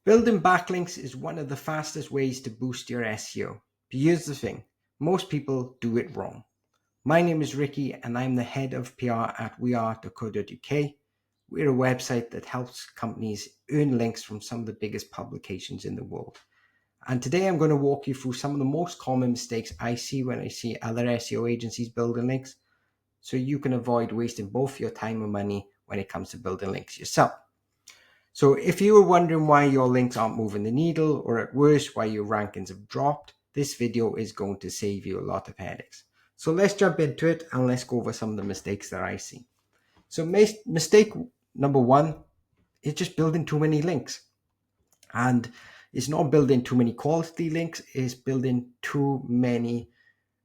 Building backlinks is one of the fastest ways to boost your SEO. But here's the thing, most people do it wrong. My name is Ricky and I'm the head of PR at weare.co.uk. We're a website that helps companies earn links from some of the biggest publications in the world. And today I'm going to walk you through some of the most common mistakes I see when I see other SEO agencies building links, so you can avoid wasting both your time and money when it comes to building links yourself. So if you were wondering why your links aren't moving the needle, or at worst, why your rankings have dropped, this video is going to save you a lot of headaches. So let's jump into it and let's go over some of the mistakes that I see. So mistake number one is just building too many links. And it's not building too many quality links, it's building too many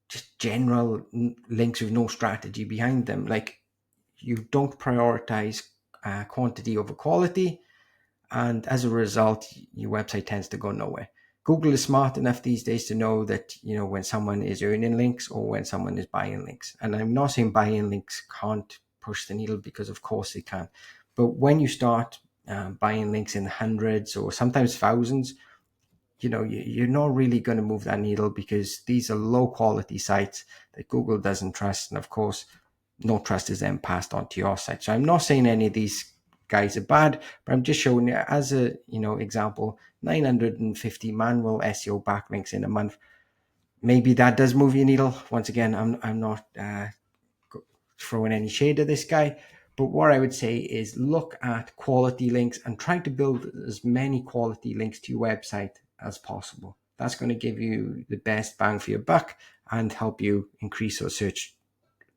just general links with no strategy behind them. Like, you don't prioritize quantity over quality, and as a result, your website tends to go nowhere. Google is smart enough these days to know that, when someone is earning links or when someone is buying links. And I'm not saying buying links can't push the needle, because of course they can. But when you start buying links in hundreds or sometimes thousands, you're not really going to move that needle, because these are low quality sites that Google doesn't trust. And of course, no trust is then passed on to your site. So I'm not saying any of these guys are bad, but I'm just showing you as a example. 950 manual SEO backlinks in a month. Maybe that does move your needle. Once again, I'm not throwing any shade at this guy, but what I would say is look at quality links and try to build as many quality links to your website as possible. That's going to give you the best bang for your buck and help you increase your search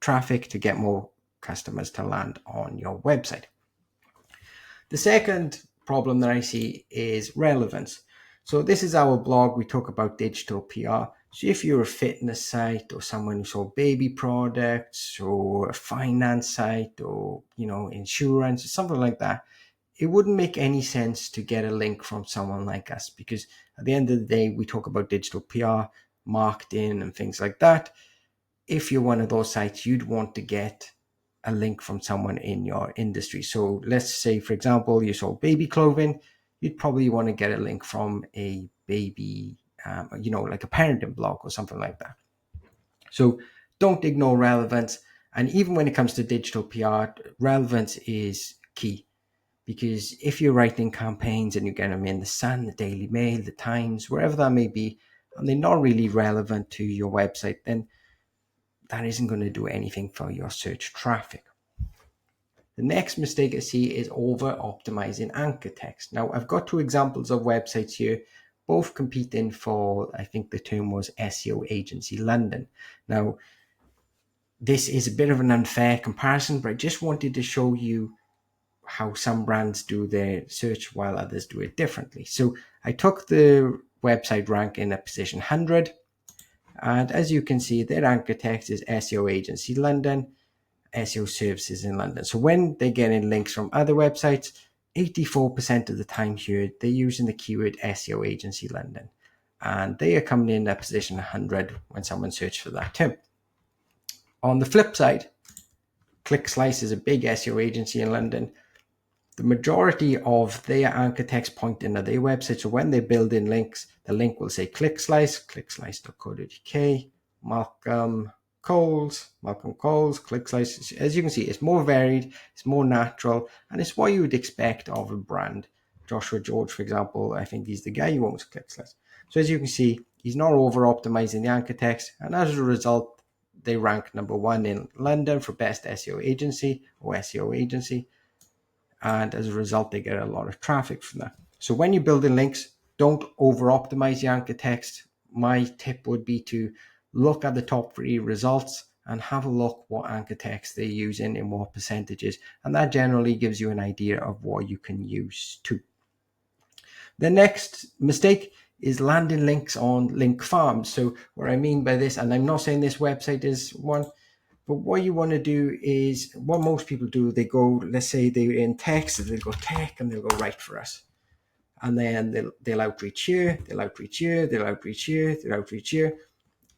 traffic to get more customers to land on your website. The second problem that I see is relevance. So this is our blog. We talk about digital PR. So if you're a fitness site or someone who sold baby products or a finance site or, insurance or something like that, it wouldn't make any sense to get a link from someone like us, because at the end of the day, we talk about digital PR, marketing and things like that. If you're one of those sites, you'd want to get a link from someone in your industry. So let's say, for example, you sold baby clothing, you'd probably want to get a link from a baby, like a parenting blog or something like that. So don't ignore relevance. And even when it comes to digital PR, relevance is key. Because if you're writing campaigns and you get them in the Sun, the Daily Mail, the Times, wherever that may be, and they're not really relevant to your website, then that isn't going to do anything for your search traffic. The next mistake I see is over-optimizing anchor text. Now, I've got two examples of websites here, both competing for, I think the term was SEO Agency London. Now, this is a bit of an unfair comparison, but I just wanted to show you how some brands do their search while others do it differently. So I took the website rank in a position 100, and as you can see, their anchor text is SEO Agency London, SEO services in London. So when they're getting links from other websites, 84% of the time here, they're using the keyword SEO Agency London. And they are coming in at position 100 when someone searches for that term. On the flip side, ClickSlice is a big SEO agency in London. The majority of their anchor text pointing at their website. So when they build in links, the link will say ClickSlice, clickslice.co.uk, Malcolm Coles, ClickSlice. As you can see, it's more varied, it's more natural, and it's what you would expect of a brand. Joshua George, for example, I think he's the guy who owns ClickSlice. So as you can see, he's not over-optimizing the anchor text, and as a result, they rank number one in London for best SEO agency or SEO agency. And as a result, they get a lot of traffic from that. So when you're building links, don't over-optimize your anchor text. My tip would be to look at the top 3 results and have a look what anchor text they're using in what percentages. And that generally gives you an idea of what you can use too. The next mistake is landing links on link farms. So what I mean by this, and I'm not saying this website is one, but what you want to do is what most people do. They go, let's say they're in text, they'll go tech and they'll go write for us. And then they'll outreach here, they'll outreach here, they'll outreach here, they'll outreach here.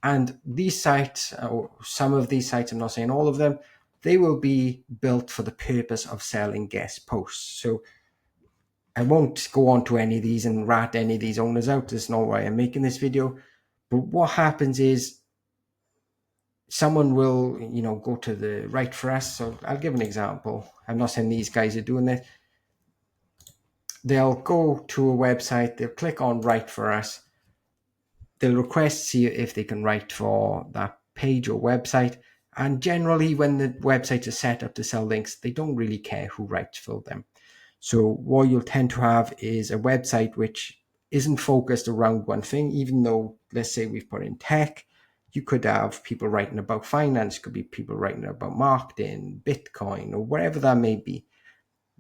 And these sites, or some of these sites, I'm not saying all of them, they will be built for the purpose of selling guest posts. So I won't go on to any of these and rat any of these owners out. That's not why I'm making this video. But what happens is someone will, go to the Write For Us. So I'll give an example. I'm not saying these guys are doing this. They'll go to a website, they'll click on Write For Us. They'll request see if they can write for that page or website. And generally, when the website is set up to sell links, they don't really care who writes for them. So what you'll tend to have is a website which isn't focused around one thing, even though, let's say we've put in tech, you could have people writing about finance, could be people writing about marketing, Bitcoin, or whatever that may be.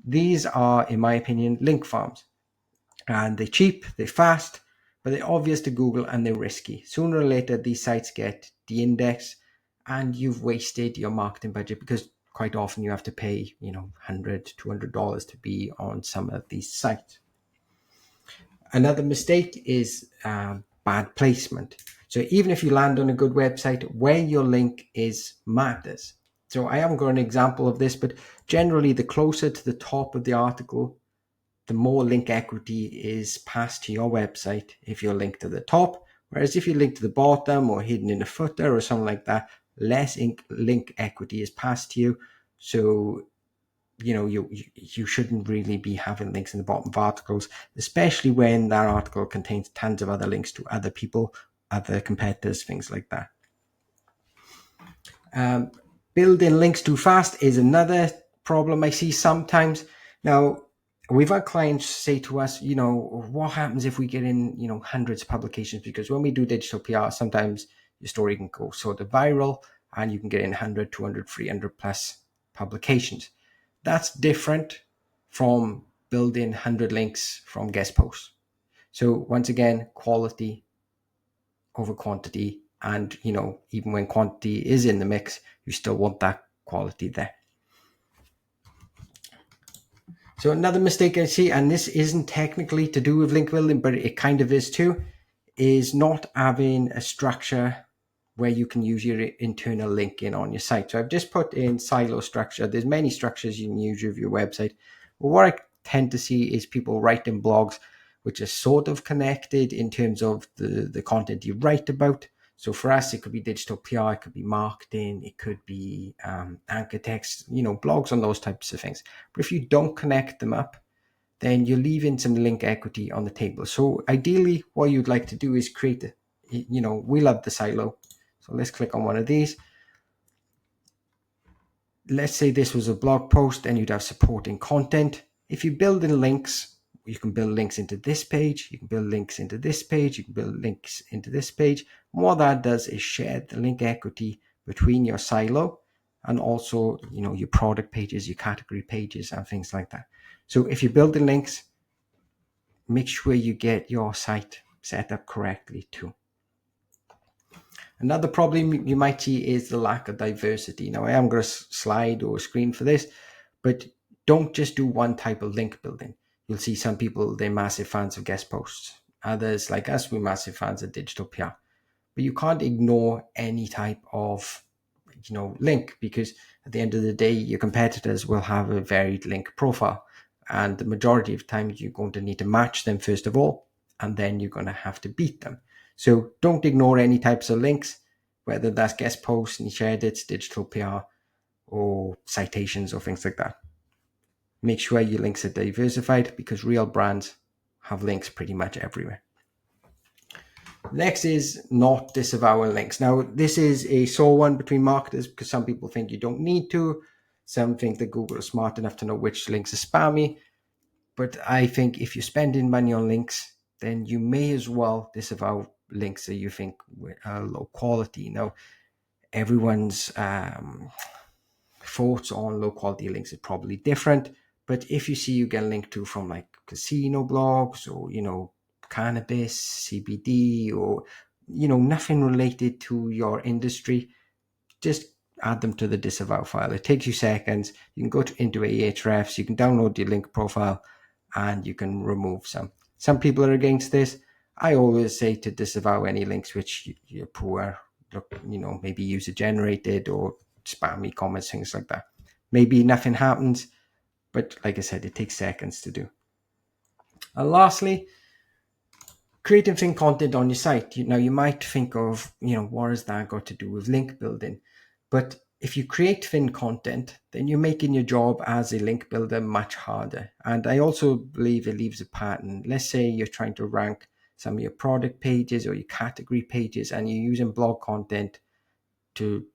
These are, in my opinion, link farms. And they're cheap, they're fast, but they're obvious to Google and they're risky. Sooner or later, these sites get de-indexed and you've wasted your marketing budget, because quite often you have to pay, $100, $200 to be on some of these sites. Another mistake is bad placement. So even if you land on a good website, where your link is matters. So I haven't got an example of this, but generally the closer to the top of the article, the more link equity is passed to your website if you're linked to the top. Whereas if you link to the bottom or hidden in a footer or something like that, less link equity is passed to you. So, you shouldn't really be having links in the bottom of articles, especially when that article contains tons of other links to other people, other competitors, things like that. Building links too fast is another problem I see sometimes. Now, we've had clients say to us, what happens if we get in, hundreds of publications? Because when we do digital PR, sometimes your story can go sort of viral and you can get in 100, 200, 300 plus publications. That's different from building 100 links from guest posts. So once again, quality over quantity. And, even when quantity is in the mix, you still want that quality there. So another mistake I see, and this isn't technically to do with link building, but it kind of is too, is not having a structure where you can use your internal linking on your site. So I've just put in silo structure. There's many structures you can use with your website. But what I tend to see is people writing blogs which are sort of connected in terms of the content you write about. So for us, it could be digital PR, it could be marketing, it could be anchor text, blogs on those types of things. But if you don't connect them up, then you're leaving some link equity on the table. So ideally, what you'd like to do is create, we love the silo. So let's click on one of these. Let's say this was a blog post and you'd have supporting content. If you build in links, you can build links into this page, you can build links into this page, you can build links into this page. And what that does is share the link equity between your silo and also, your product pages, your category pages and things like that. So if you build the links, make sure you get your site set up correctly too. Another problem you might see is the lack of diversity. Now, I am going to slide or screen for this, but don't just do one type of link building. You'll see some people, they're massive fans of guest posts. Others, like us, we're massive fans of digital PR. But you can't ignore any type of, link, because at the end of the day, your competitors will have a varied link profile. And the majority of times you're going to need to match them first of all, and then you're going to have to beat them. So don't ignore any types of links, whether that's guest posts, niche edits, digital PR, or citations or things like that. Make sure your links are diversified, because real brands have links pretty much everywhere. Next is not disavowing links. Now, this is a sore one between marketers, because some people think you don't need to. Some think that Google is smart enough to know which links are spammy. But I think if you're spending money on links, then you may as well disavow links that you think are low quality. Now, everyone's thoughts on low quality links is probably different. But if you see you get linked to from like casino blogs or, cannabis, CBD, or, nothing related to your industry, just add them to the disavow file. It takes you seconds. You can go into Ahrefs, you can download your link profile, and you can remove some. Some people are against this. I always say to disavow any links which you're poor, maybe user generated or spammy comments, things like that. Maybe nothing happens, but like I said, it takes seconds to do. And lastly, creating thin content on your site. Now you might think of, what has that got to do with link building? But if you create thin content, then you're making your job as a link builder much harder. And I also believe it leaves a pattern. Let's say you're trying to rank some of your product pages or your category pages, and you're using blog content to,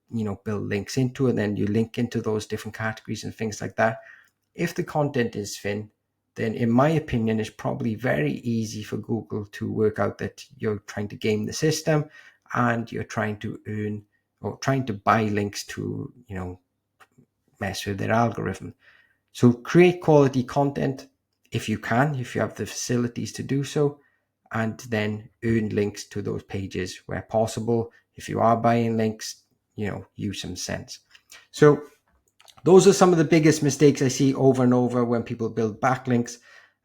build links into, and then you link into those different categories and things like that. If the content is thin, then in my opinion, it's probably very easy for Google to work out that you're trying to game the system and you're trying to earn or trying to buy links to, mess with their algorithm. So create quality content if you can, if you have the facilities to do so, and then earn links to those pages where possible. If you are buying links, use some sense. So those are some of the biggest mistakes I see over and over when people build backlinks.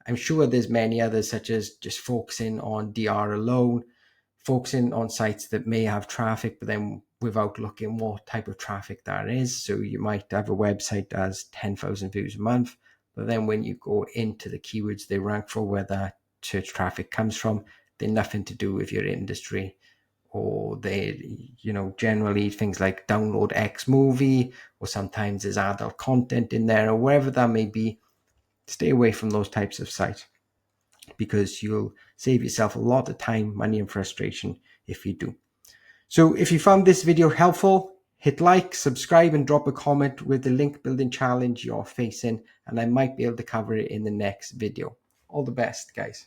I'm sure there's many others, such as just focusing on DR alone, focusing on sites that may have traffic, but then without looking what type of traffic that is. So you might have a website that has 10,000 views a month, but then when you go into the keywords they rank for, where that search traffic comes from, they're nothing to do with your industry. Or they, generally things like download X movie, or sometimes there's adult content in there, or wherever that may be. Stay away from those types of sites, because you'll save yourself a lot of time, money, and frustration if you do. So if you found this video helpful, hit like, subscribe, and drop a comment with the link building challenge you're facing, and I might be able to cover it in the next video. All the best, guys.